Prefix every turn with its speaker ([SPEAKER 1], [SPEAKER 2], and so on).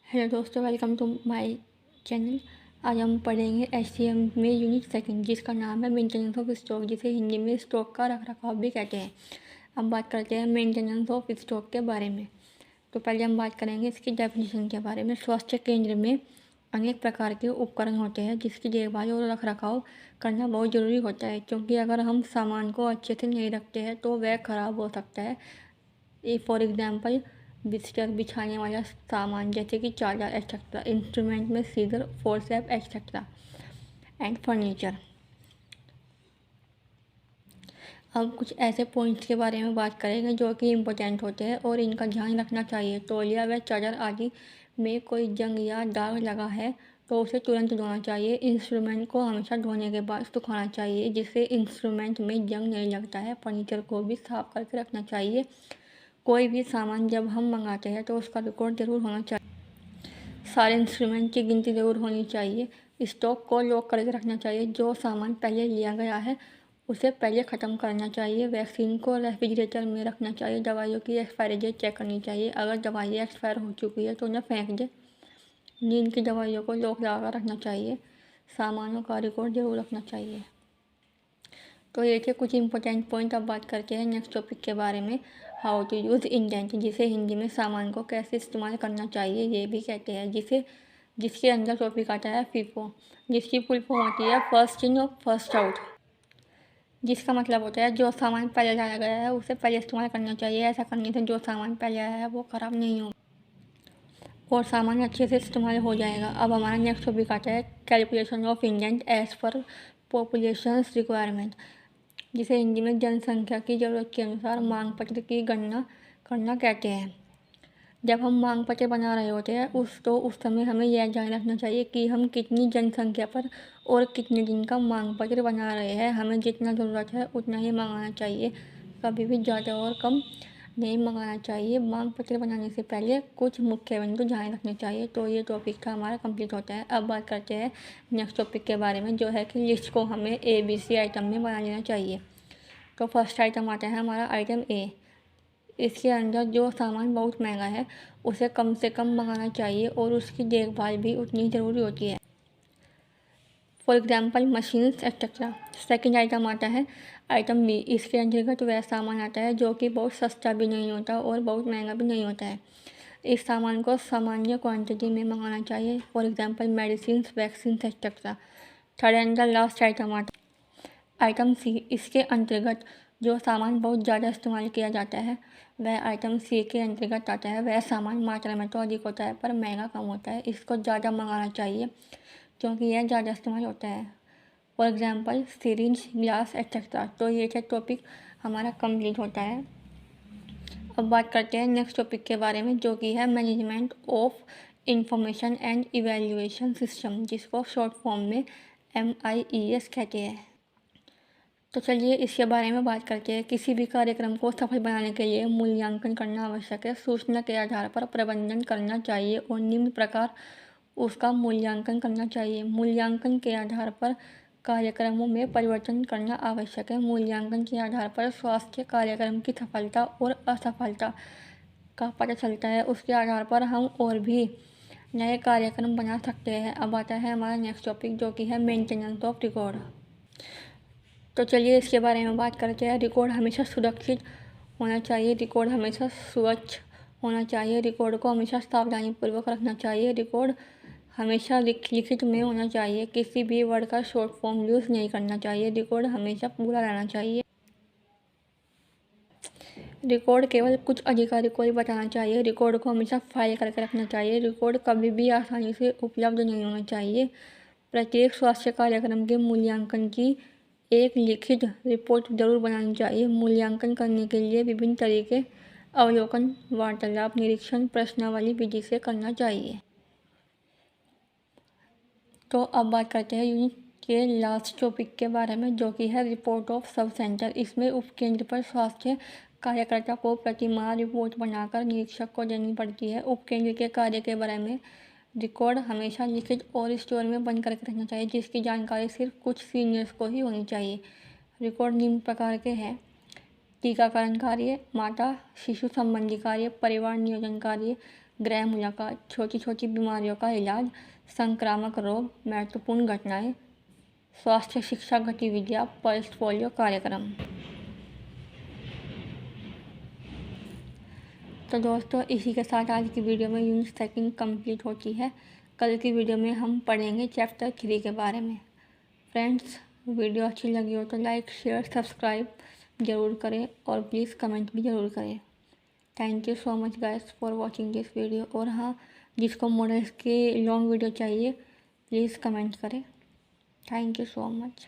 [SPEAKER 1] Hello दोस्तों, welcome to my channel. आज हम पढ़ेंगे एचसीएम में यूनिट सेकंड, जिसका नाम है मेंटेनेंस ऑफ स्टॉक, जिसे हिंदी में स्टॉक का रखरखाव भी कहते हैं। अब बात करते हैं मेंटेनेंस ऑफ स्टॉक के बारे में। तो पहले हम बात करेंगे इसकी डेफिनेशन के बारे में। स्वास्थ्य केंद्र में अनेक प्रकार के उपकरण होते हैं जिसकी देखभाल और रखरखाव करना बहुत ज़रूरी होता है, क्योंकि अगर हम सामान को अच्छे से नहीं रखते हैं तो वह ख़राब हो सकता है। फॉर एग्जाम्पल, बिस्तर, बिछाने वाला सामान जैसे कि चादर एक्सेट्रा, इंस्ट्रूमेंट में scissor, forceps etcetera and furniture. अब कुछ ऐसे पॉइंट्स के बारे में बात करेंगे जो कि इम्पोर्टेंट होते हैं और इनका ध्यान रखना चाहिए। तौलिया व चादर आदि में कोई जंग या दाग लगा है तो उसे तुरंत धोना चाहिए। इंस्ट्रूमेंट को हमेशा धोने के बाद सुखाना चाहिए जिससे इंस्ट्रूमेंट में जंग नहीं लगता है। फर्नीचर को भी साफ करके रखना चाहिए। कोई भी सामान जब हम मंगाते हैं तो उसका रिकॉर्ड ज़रूर होना चाहिए। सारे इंस्ट्रूमेंट की गिनती ज़रूर होनी चाहिए। स्टॉक को लॉक करके रखना चाहिए। जो सामान पहले लिया गया है उसे पहले ख़त्म करना चाहिए। वैक्सीन को रेफ्रिजरेटर में रखना चाहिए। दवाइयों की एक्सपायरी डेट चेक करनी चाहिए। अगर दवाई एक्सपायर हो चुकी है तो उन्हें फेंक दें। नींद की दवाइयों को लॉक लगा कर रखना चाहिए। सामानों का रिकॉर्ड ज़रूर रखना चाहिए। तो ये थे कुछ इंपॉर्टेंट पॉइंट। अब बात करते हैं नेक्स्ट टॉपिक के बारे में, हाउ टू यूज़ इंडेंट, जिसे हिंदी में सामान को कैसे इस्तेमाल करना चाहिए ये भी कहते हैं, जिसके अंदर टॉपिक आता है फीफो, जिसकी फुल फॉर्म होती है फर्स्ट इन और फर्स्ट आउट, जिसका मतलब होता है जो सामान पहले लाया गया है उसे पहले इस्तेमाल करना चाहिए। ऐसा करने से जो सामान पहले आया है वो ख़राब नहीं होगा और सामान अच्छे से इस्तेमाल हो जाएगा। अब हमारा नेक्स्ट टॉपिक आता है calculation of indent as per populations requirement, जिसे हिंदी में जनसंख्या की ज़रूरत के अनुसार मांग पत्र की गणना करना कहते हैं। जब हम मांग पत्र बना रहे होते हैं उस समय हमें यह ध्यान रखना चाहिए कि हम कितनी जनसंख्या पर और कितने दिन का मांग पत्र बना रहे हैं। हमें जितना ज़रूरत है उतना ही मंगाना चाहिए, कभी भी ज़्यादा और कम नहीं मंगाना चाहिए। मांग पत्र बनाने से पहले कुछ मुख्य बिंदु ध्यान रखने चाहिए। तो ये टॉपिक था हमारा कंप्लीट होता है। अब बात करते हैं नेक्स्ट टॉपिक के बारे में, जो है कि लिस्ट को हमें ABC आइटम में बना लेना चाहिए। तो फर्स्ट आइटम आता है हमारा आइटम ए। इसके अंदर जो सामान बहुत महंगा है उसे कम से कम मंगाना चाहिए और उसकी देखभाल भी उतनी ज़रूरी होती है। For example, machines etcetera. Second item आता है आइटम बी। इसके अंतर्गत वह सामान आता है जो कि बहुत सस्ता भी नहीं होता और बहुत महंगा भी नहीं होता है। इस सामान को सामान्य क्वांटिटी में मंगाना चाहिए। For example, medicines, vaccine etcetera. Third and the last item आता है आइटम सी। इसके अंतर्गत जो सामान बहुत ज़्यादा इस्तेमाल किया जाता है वह आइटम सी के अंतर्गत आता है। वह सामान मात्रा में तो अधिक होता है पर महंगा कम होता है। इसको ज़्यादा मंगाना चाहिए क्योंकि यह ज़्यादा इस्तेमाल होता है। For example, syringe, glass etcetera. तो ये टॉपिक हमारा कंप्लीट होता है। अब बात करते हैं नेक्स्ट टॉपिक के बारे में, जो कि है management of information and evaluation system, जिसको शॉर्ट फॉर्म में MIES कहते हैं। तो चलिए इसके बारे में बात करते हैं। किसी भी कार्यक्रम को सफल बनाने के लिए मूल्यांकन करना आवश्यक है। सूचना के आधार पर प्रबंधन करना चाहिए और निम्न प्रकार उसका मूल्यांकन करना चाहिए। मूल्यांकन के आधार पर कार्यक्रमों में परिवर्तन करना आवश्यक है। मूल्यांकन के आधार पर स्वास्थ्य कार्यक्रम की सफलता और असफलता का पता चलता है। उसके आधार पर हम और भी नए कार्यक्रम बना सकते हैं। अब आता है हमारा नेक्स्ट टॉपिक, जो कि है मेंटेनेंस ऑफ रिकॉर्ड। तो चलिए इसके बारे में बात करते हैं। रिकॉर्ड हमेशा सुरक्षित होना चाहिए। रिकॉर्ड हमेशा स्वच्छ होना चाहिए। रिकॉर्ड को हमेशा सावधानीपूर्वक रखना चाहिए। रिकॉर्ड हमेशा लिखित में होना चाहिए। किसी भी वर्ड का शॉर्ट फॉर्म यूज़ नहीं करना चाहिए। रिकॉर्ड हमेशा पूरा रहना चाहिए। रिकॉर्ड केवल कुछ अधिकारी को ही बताना चाहिए। रिकॉर्ड को हमेशा फाइल करके रखना चाहिए। रिकॉर्ड कभी भी आसानी से उपलब्ध नहीं होना चाहिए। प्रत्येक स्वास्थ्य कार्यक्रम के मूल्यांकन की एक लिखित रिपोर्ट जरूर बनानी चाहिए। मूल्यांकन करने के लिए विभिन्न तरीके अवलोकन, वार्तालाप, निरीक्षण, प्रश्नावली विधि से करना चाहिए। तो अब बात करते हैं यूनिट के लास्ट टॉपिक के बारे में, जो कि है रिपोर्ट ऑफ सब सेंटर। इसमें उपकेंद्र पर स्वास्थ्य कार्यकर्ता को प्रतिमाह रिपोर्ट बनाकर निरीक्षक को देनी पड़ती है। उपकेंद्र के कार्य के बारे में रिकॉर्ड हमेशा लिखित और स्टोर में बंद करके रखना चाहिए, जिसकी जानकारी सिर्फ कुछ सीनियर्स को ही होनी चाहिए। रिकॉर्ड निम्न प्रकार के हैं: टीकाकरण कार्य, माता शिशु संबंधी कार्य, परिवार नियोजन कार्य, गृह मुलाकात, छोटी छोटी बीमारियों का इलाज, संक्रामक रोग, महत्वपूर्ण घटनाएं, स्वास्थ्य शिक्षा गतिविधियाँ, पल्स पोलियो कार्यक्रम। तो दोस्तों, इसी के साथ आज की वीडियो में यूनिट सेकंड कंप्लीट होती है। कल की वीडियो में हम पढ़ेंगे चैप्टर 3 के बारे में। फ्रेंड्स, वीडियो अच्छी लगी हो तो लाइक शेयर सब्सक्राइब ज़रूर करें और प्लीज़ कमेंट भी ज़रूर करें। Thank you so much guys for watching this video. और हाँ, जिसको मॉडल्स की लॉन्ग वीडियो चाहिए प्लीज़ कमेंट करें। Thank you so much.